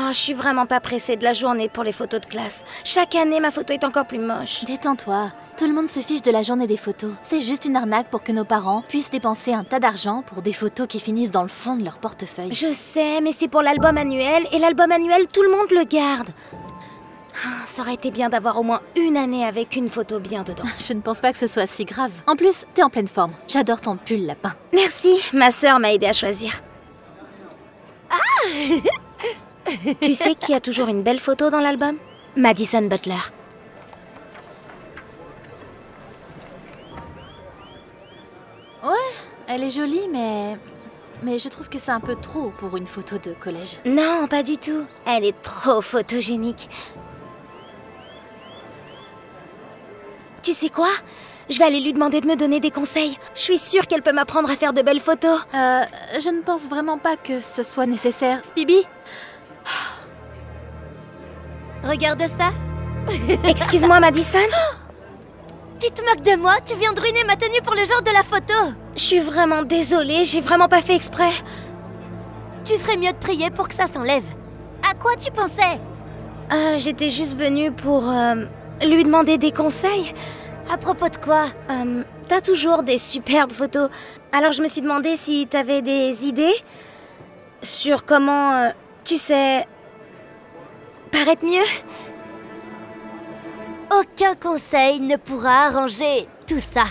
Oh, je suis vraiment pas pressée de la journée pour les photos de classe. Chaque année, ma photo est encore plus moche. Détends-toi. Tout le monde se fiche de la journée des photos. C'est juste une arnaque pour que nos parents puissent dépenser un tas d'argent pour des photos qui finissent dans le fond de leur portefeuille. Je sais, mais c'est pour l'album annuel, et l'album annuel, tout le monde le garde. Ah, ça aurait été bien d'avoir au moins une année avec une photo bien dedans. Je ne pense pas que ce soit si grave. En plus, t'es en pleine forme. J'adore ton pull lapin. Merci, ma sœur m'a aidée à choisir. Tu sais qui a toujours une belle photo dans l'album? Madison Butler. Ouais, elle est jolie, mais je trouve que c'est un peu trop pour une photo de collège. Non, pas du tout. Elle est trop photogénique. Tu sais quoi? Je vais aller lui demander de me donner des conseils. Je suis sûre qu'elle peut m'apprendre à faire de belles photos. Je ne pense vraiment pas que ce soit nécessaire. Phoebe? Regarde ça. Excuse-moi, Madison? Tu te moques de moi? Tu viens de ruiner ma tenue pour le genre de la photo. Je suis vraiment désolée, j'ai vraiment pas fait exprès. Tu ferais mieux de prier pour que ça s'enlève. À quoi tu pensais? J'étais juste venue pour lui demander des conseils. À propos de quoi? T'as toujours des superbes photos. Alors je me suis demandé si t'avais des idées sur comment, tu sais, paraître mieux. Aucun conseil ne pourra arranger tout ça.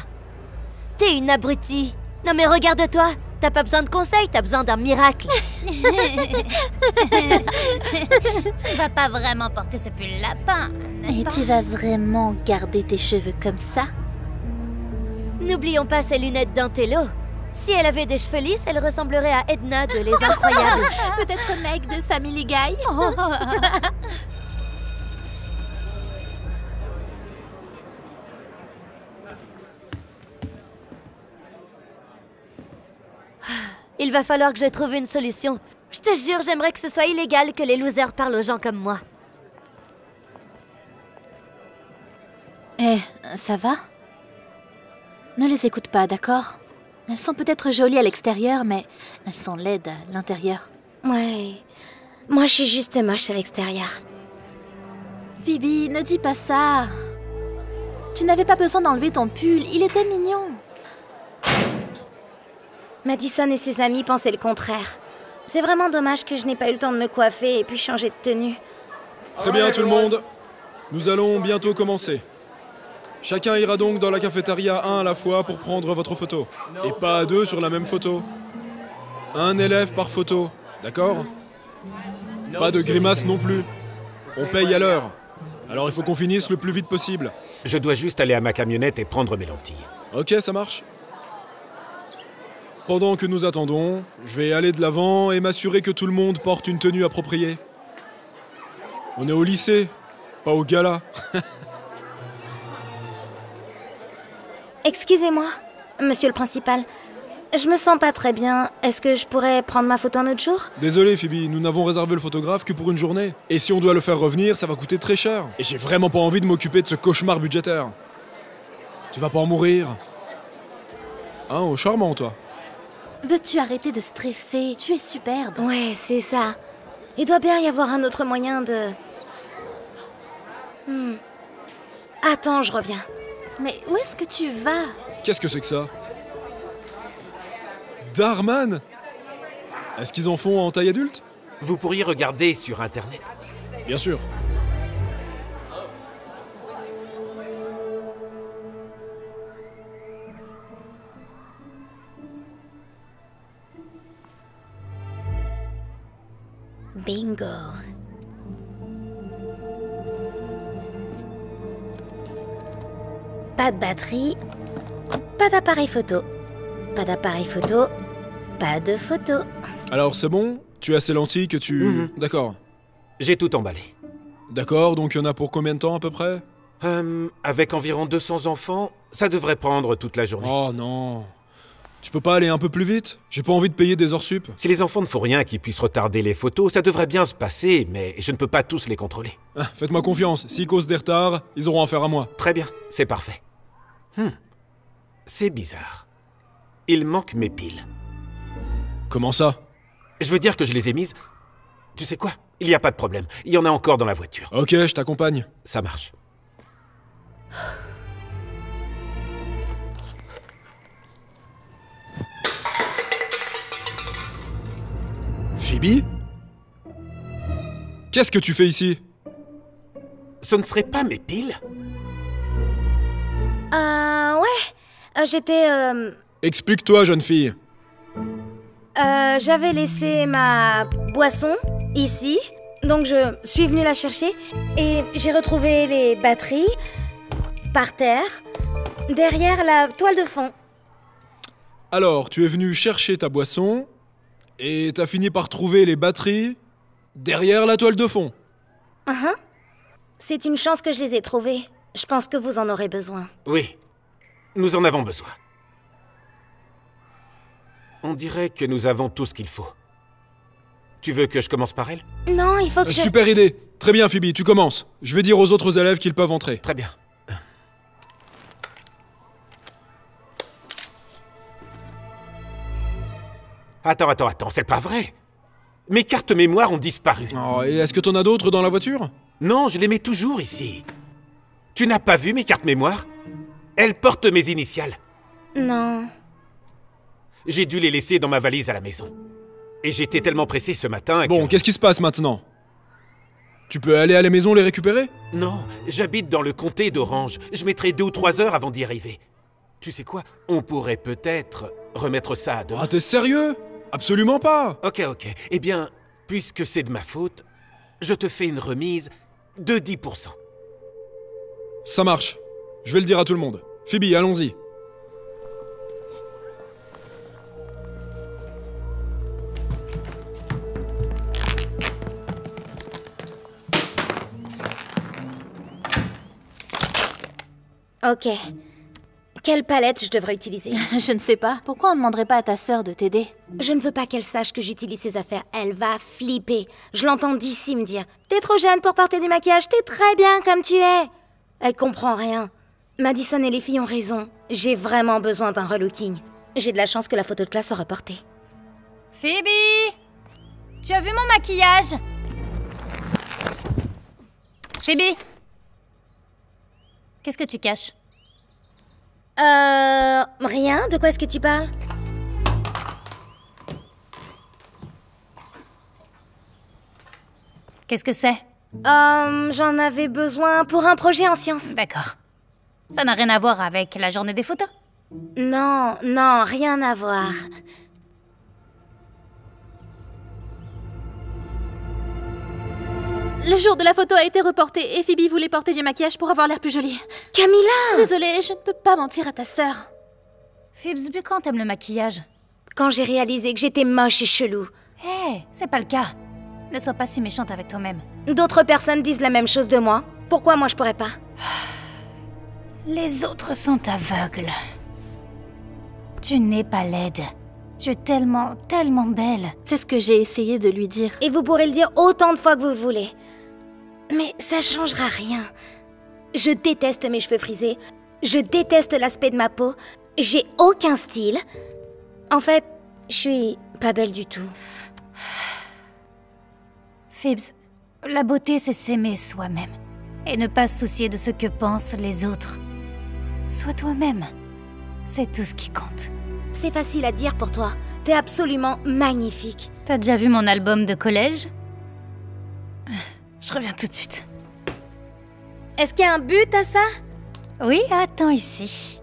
T'es une abrutie. Non mais regarde-toi. T'as pas besoin de conseils, t'as besoin d'un miracle. Tu ne vas pas vraiment porter ce pull lapin, n'est-ce Et pas? tu vas vraiment garder tes cheveux comme ça? N'oublions pas ses lunettes d'intello. Si elle avait des cheveux lisses, elle ressemblerait à Edna de Les Incroyables. Peut-être Meg de Family Guy? Il va falloir que je trouve une solution. Je te jure, j'aimerais que ce soit illégal que les losers parlent aux gens comme moi. Eh, ça va? Ne les écoute pas, d'accord? Elles sont peut-être jolies à l'extérieur, mais elles sont laides à l'intérieur. Ouais, moi je suis juste moche à l'extérieur. Phoebe, ne dis pas ça. Tu n'avais pas besoin d'enlever ton pull, il était mignon. Madison et ses amis pensaient le contraire. C'est vraiment dommage que je n'ai pas eu le temps de me coiffer et puis changer de tenue. Très bien tout le monde. Nous allons bientôt commencer. Chacun ira donc dans la cafétéria un à la fois pour prendre votre photo. Et pas à deux sur la même photo. Un élève par photo, d'accord? Pas de grimaces non plus. On paye à l'heure. Alors il faut qu'on finisse le plus vite possible. Je dois juste aller à ma camionnette et prendre mes lentilles. Ok, ça marche. Pendant que nous attendons, je vais aller de l'avant et m'assurer que tout le monde porte une tenue appropriée. On est au lycée, pas au gala. Excusez-moi, monsieur le principal. Je me sens pas très bien. Est-ce que je pourrais prendre ma photo un autre jour? Désolé Phoebe, nous n'avons réservé le photographe que pour une journée. Et si on doit le faire revenir, ça va coûter très cher. Et j'ai vraiment pas envie de m'occuper de ce cauchemar budgétaire. Tu vas pas en mourir. Hein, oh, charmant toi. Veux-tu arrêter de stresser? Tu es superbe. Ouais, c'est ça. Il doit bien y avoir un autre moyen de... Attends, je reviens. Mais où est-ce que tu vas? Qu'est-ce que c'est que ça? Darman? Est-ce qu'ils en font en taille adulte? Vous pourriez regarder sur Internet. Bien sûr. Bingo. Pas de batterie, pas d'appareil photo. Pas d'appareil photo, pas de photo. Alors c'est bon? Tu as ces lentilles que tu... D'accord. J'ai tout emballé. D'accord, donc il y en a pour combien de temps à peu près? Avec environ 200 enfants, ça devrait prendre toute la journée. Oh non. Tu peux pas aller un peu plus vite? J'ai pas envie de payer des heures sup. Si les enfants ne font rien qui puisse retarder les photos, ça devrait bien se passer, mais je ne peux pas tous les contrôler. Ah, faites-moi confiance, s'ils causent des retards, ils auront affaire à moi. Très bien, c'est parfait. C'est bizarre. Il manque mes piles. Comment ça? Je veux dire que je les ai mises... Tu sais quoi? Il n'y a pas de problème. Il y en a encore dans la voiture. Ok, je t'accompagne. Ça marche. Phoebe? Qu'est-ce que tu fais ici? Ce ne serait pas mes piles? Ouais. J'étais... Explique-toi, jeune fille. J'avais laissé ma boisson ici, donc je suis venue la chercher et j'ai retrouvé les batteries par terre, derrière la toile de fond. Alors, tu es venu chercher ta boisson et t'as fini par trouver les batteries derrière la toile de fond. C'est une chance que je les ai trouvées. Je pense que vous en aurez besoin. Oui, nous en avons besoin. On dirait que nous avons tout ce qu'il faut. Tu veux que je commence par elle? Non, il faut que je... Super idée. Très bien, Phoebe, tu commences. Je vais dire aux autres élèves qu'ils peuvent entrer. Très bien. Attends, c'est pas vrai. Mes cartes mémoire ont disparu. Oh, et est-ce que t'en as d'autres dans la voiture? Non, je les mets toujours ici. Tu n'as pas vu mes cartes mémoire? Elles portent mes initiales. Non. J'ai dû les laisser dans ma valise à la maison. Et j'étais tellement pressé ce matin que... Bon, qu'est-ce qui se passe maintenant? Tu peux aller à la maison les récupérer? Non, j'habite dans le comté d'Orange. Je mettrai 2 ou 3 heures avant d'y arriver. Tu sais quoi? On pourrait peut-être remettre ça à demain. Ah, t'es sérieux? Absolument pas! Ok. Eh bien, puisque c'est de ma faute, je te fais une remise de 10%. Ça marche. Je vais le dire à tout le monde. Phoebe, allons-y. Ok. Quelle palette je devrais utiliser? Je ne sais pas. Pourquoi on ne demanderait pas à ta sœur de t'aider? Je ne veux pas qu'elle sache que j'utilise ces affaires. Elle va flipper. Je l'entends d'ici me dire « T'es trop jeune pour porter du maquillage, t'es très bien comme tu es !» Elle comprend rien. Madison et les filles ont raison. J'ai vraiment besoin d'un relooking. J'ai de la chance que la photo de classe soit reportée. Phoebe! Tu as vu mon maquillage? Phoebe! Qu'est-ce que tu caches? Rien? De quoi est-ce que tu parles? Qu'est-ce que c'est? J'en avais besoin pour un projet en sciences. D'accord. Ça n'a rien à voir avec la journée des photos? Non, rien à voir. Le jour de la photo a été reporté et Phoebe voulait porter du maquillage pour avoir l'air plus jolie. Camilla! Désolée, je ne peux pas mentir à ta sœur. Phoebe, depuis quand t'aimes le maquillage? Quand j'ai réalisé que j'étais moche et chelou. Hé, c'est pas le cas. Ne sois pas si méchante avec toi-même. D'autres personnes disent la même chose de moi. Pourquoi moi je pourrais pas? Les autres sont aveugles. Tu n'es pas laide. Tu es tellement, tellement belle. C'est ce que j'ai essayé de lui dire. Et vous pourrez le dire autant de fois que vous voulez. Mais ça changera rien. Je déteste mes cheveux frisés. Je déteste l'aspect de ma peau. J'ai aucun style. En fait, je suis pas belle du tout. Phoebs, la beauté, c'est s'aimer soi-même. Et ne pas se soucier de ce que pensent les autres. Sois toi-même. C'est tout ce qui compte. C'est facile à dire pour toi. T'es absolument magnifique. T'as déjà vu mon album de collège? Je reviens tout de suite. Est-ce qu'il y a un but à ça? Oui, attends ici.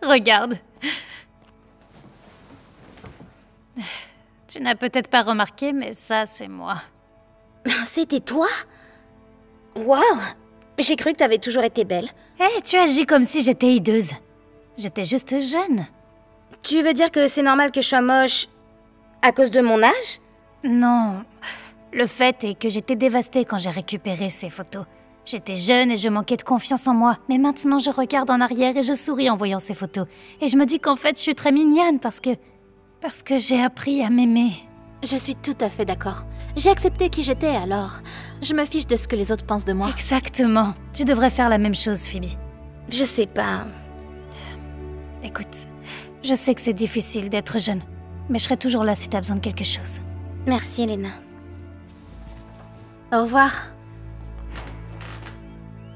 Regarde. Tu n'as peut-être pas remarqué, mais ça, c'est moi. C'était toi? Waouh! J'ai cru que t'avais toujours été belle. Hé, tu agis comme si j'étais hideuse. J'étais juste jeune. Tu veux dire que c'est normal que je sois moche à cause de mon âge? Non. Le fait est que j'étais dévastée quand j'ai récupéré ces photos. J'étais jeune et je manquais de confiance en moi. Mais maintenant, je regarde en arrière et je souris en voyant ces photos. Et je me dis qu'en fait, je suis très mignonne parce que j'ai appris à m'aimer. Je suis tout à fait d'accord. J'ai accepté qui j'étais, alors je me fiche de ce que les autres pensent de moi. Exactement. Tu devrais faire la même chose, Phoebe. Je sais pas. Écoute, je sais que c'est difficile d'être jeune, mais je serai toujours là si t'as besoin de quelque chose. Merci, Elena. Au revoir.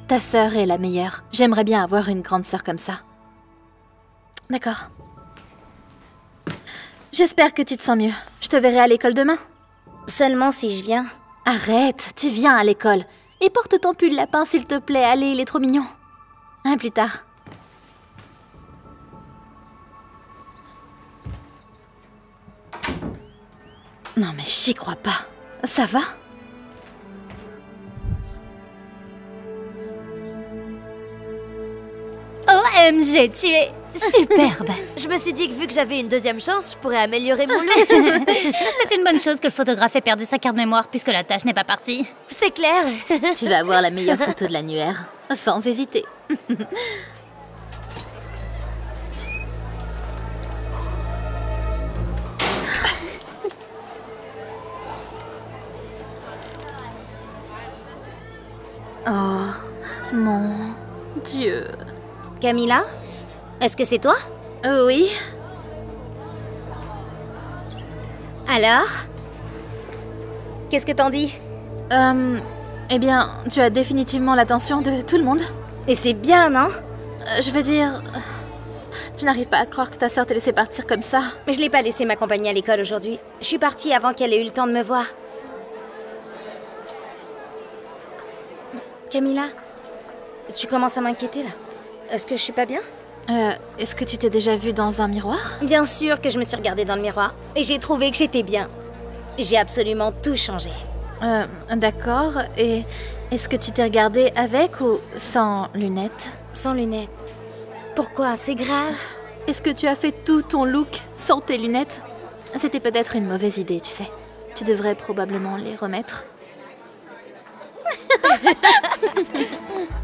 Ta sœur est la meilleure. J'aimerais bien avoir une grande sœur comme ça. D'accord. J'espère que tu te sens mieux. Je te verrai à l'école demain. Seulement si je viens. Arrête, tu viens à l'école. Et porte ton pull lapin, s'il te plaît. Allez, il est trop mignon. À plus tard. Non mais j'y crois pas. Ça va? OMG, tu es superbe. Je me suis dit que vu que j'avais une deuxième chance, je pourrais améliorer mon look. C'est une bonne chose que le photographe ait perdu sa carte mémoire puisque la tâche n'est pas partie. C'est clair. Tu vas avoir la meilleure photo de l'annuaire. Sans hésiter. Oh, mon Dieu. Camilla? Est-ce que c'est toi? Oui. Alors? Qu'est-ce que t'en dis? Eh bien, tu as définitivement l'attention de tout le monde. Et c'est bien, non? Je veux dire... Je n'arrive pas à croire que ta sœur t'ait laissé partir comme ça. Je l'ai pas laissé m'accompagner à l'école aujourd'hui. Je suis partie avant qu'elle ait eu le temps de me voir. Camilla, tu commences à m'inquiéter, là. Est-ce que je suis pas bien? Est-ce que tu t'es déjà vue dans un miroir? Bien sûr que je me suis regardée dans le miroir. Et j'ai trouvé que j'étais bien. J'ai absolument tout changé. D'accord. Et est-ce que tu t'es regardée avec ou sans lunettes? Sans lunettes. Pourquoi? C'est grave? Est-ce que tu as fait tout ton look sans tes lunettes? C'était peut-être une mauvaise idée, tu sais. Tu devrais probablement les remettre.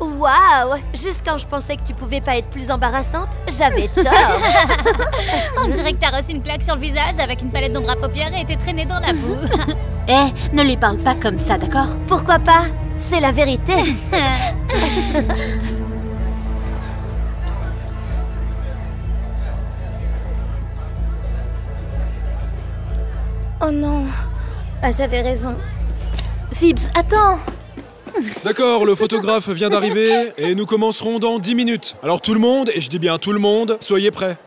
Waouh! Juste quand je pensais que tu pouvais pas être plus embarrassante, j'avais tort. On dirait que t'as reçu une claque sur le visage avec une palette d'ombre à paupières et t'es traîné dans la boue. Ne lui parle pas comme ça, d'accord? Pourquoi pas? C'est la vérité. Oh non. Elle avait raison. Phoebes, attends! D'accord, le photographe vient d'arriver et nous commencerons dans 10 minutes. Alors tout le monde, et je dis bien tout le monde, soyez prêts.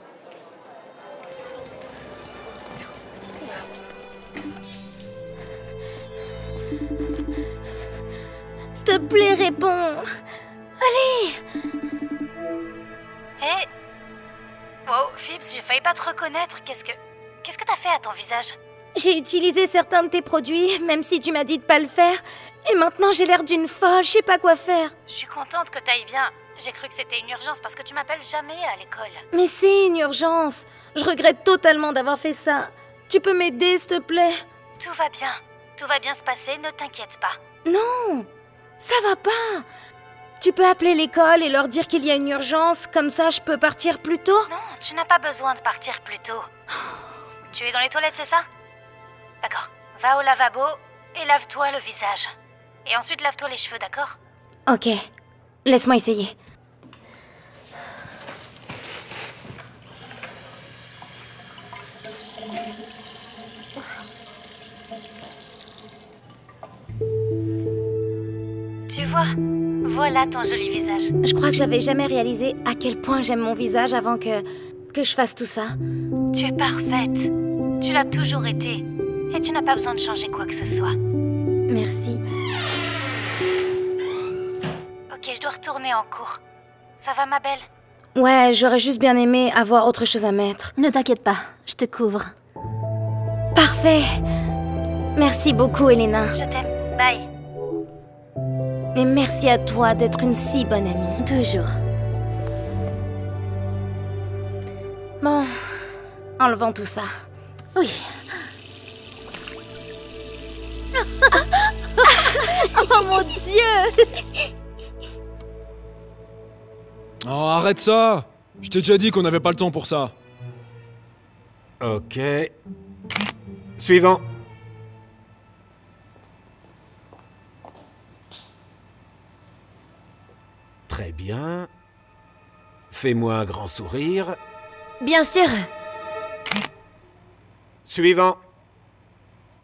S'il te plaît, réponds. Allez. Hé Wow, Phoebes, j'ai failli pas te reconnaître. Qu'est-ce que t'as fait à ton visage? J'ai utilisé certains de tes produits, même si tu m'as dit de pas le faire. Et maintenant, j'ai l'air d'une folle, je sais pas quoi faire. Je suis contente que t'ailles bien. J'ai cru que c'était une urgence parce que tu m'appelles jamais à l'école. Mais c'est une urgence. Je regrette totalement d'avoir fait ça. Tu peux m'aider, s'il te plaît? Tout va bien. Tout va bien se passer, ne t'inquiète pas. Non, ça va pas. Tu peux appeler l'école et leur dire qu'il y a une urgence, comme ça je peux partir plus tôt? Non, tu n'as pas besoin de partir plus tôt. Tu es dans les toilettes, c'est ça? D'accord. Va au lavabo et lave-toi le visage. Et ensuite lave-toi les cheveux, d'accord? Ok, laisse-moi essayer. Tu vois, voilà ton joli visage. Je crois que j'avais jamais réalisé à quel point j'aime mon visage avant que je fasse tout ça. Tu es parfaite. Tu l'as toujours été. Et tu n'as pas besoin de changer quoi que ce soit. Merci. Ok, je dois retourner en cours. Ça va, ma belle? Ouais, j'aurais juste bien aimé avoir autre chose à mettre. Ne t'inquiète pas, je te couvre. Parfait. Merci beaucoup, Elena. Je t'aime. Bye. Et merci à toi d'être une si bonne amie. Toujours. Bon, enlevons tout ça. Oui. Oh mon Dieu! Oh, arrête ça! Je t'ai déjà dit qu'on n'avait pas le temps pour ça. Ok. Suivant. Très bien. Fais-moi un grand sourire. Bien sûr. Suivant.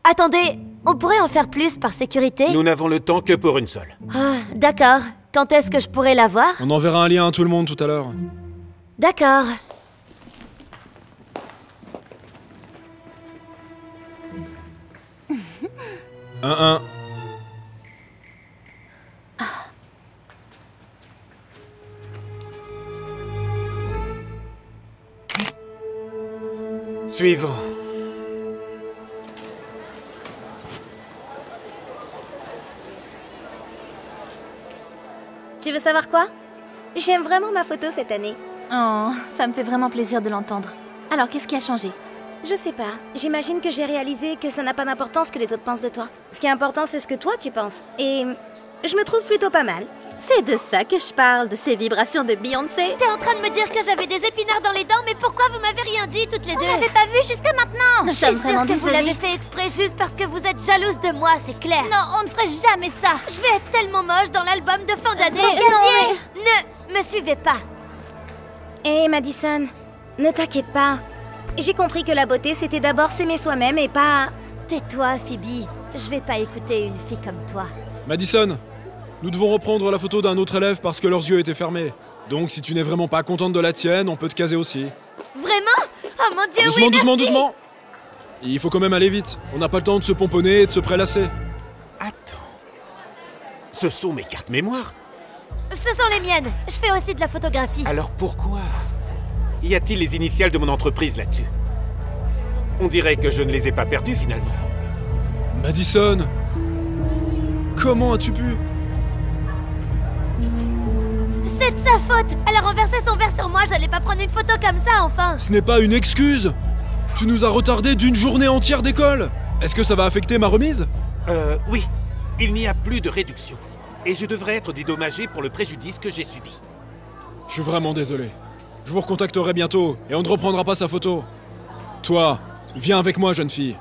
Attendez, on pourrait en faire plus par sécurité? Nous n'avons le temps que pour une seule. Ah, d'accord. Quand est-ce que je pourrais la voir? On enverra un lien à tout le monde tout à l'heure. D'accord. Un. Suivant. Tu veux savoir quoi? J'aime vraiment ma photo cette année. Oh, ça me fait vraiment plaisir de l'entendre. Alors, qu'est-ce qui a changé? Je sais pas. J'imagine que j'ai réalisé que ça n'a pas d'importance que les autres pensent de toi. Ce qui est important, c'est ce que toi tu penses. Et je me trouve plutôt pas mal. C'est de ça que je parle, de ces vibrations de Beyoncé. T'es en train de me dire que j'avais des épinards dans les dents, mais pourquoi vous m'avez rien dit toutes les deux? On l'avait pas vu jusqu'à maintenant. Nous Je suis sommes vraiment sûre que vous désolés. l'avez fait exprès juste parce que vous êtes jalouse de moi, c'est clair. Non, on ne ferait jamais ça. Je vais être tellement moche dans l'album de fin d'année. non, Ne me suivez pas. Hé Madison, ne t'inquiète pas. J'ai compris que la beauté c'était d'abord s'aimer soi-même et pas... Tais-toi, Phoebe. Je vais pas écouter une fille comme toi. Madison, nous devons reprendre la photo d'un autre élève parce que leurs yeux étaient fermés. Donc si tu n'es vraiment pas contente de la tienne, on peut te caser aussi. Vraiment? Oh mon Dieu, Doucement, oui, doucement, merci. doucement. Il faut quand même aller vite. On n'a pas le temps de se pomponner et de se prélasser. Attends. Ce sont mes cartes mémoire. Ce sont les miennes. Je fais aussi de la photographie. Alors pourquoi y a-t-il les initiales de mon entreprise là-dessus? On dirait que je ne les ai pas perdues finalement. Madison, comment as-tu pu? C'est de sa faute. Elle a renversé son verre sur moi. J'allais pas prendre une photo comme ça, enfin. Ce n'est pas une excuse. Tu nous as retardé d'une journée entière d'école. Est-ce que ça va affecter ma remise? Oui. Il n'y a plus de réduction. Et je devrais être dédommagé pour le préjudice que j'ai subi. Je suis vraiment désolé. Je vous recontacterai bientôt et on ne reprendra pas sa photo. Toi, viens avec moi, jeune fille.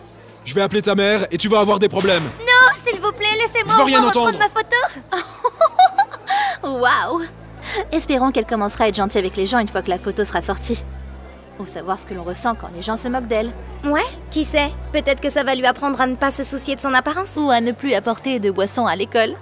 Je vais appeler ta mère et tu vas avoir des problèmes. Non, s'il vous plaît, laissez-moi Je veux au rien moins reprendre entendre. ma photo. Waouh. Espérons qu'elle commencera à être gentille avec les gens une fois que la photo sera sortie. Ou savoir ce que l'on ressent quand les gens se moquent d'elle. Ouais, qui sait? Peut-être que ça va lui apprendre à ne pas se soucier de son apparence. Ou à ne plus apporter de boissons à l'école.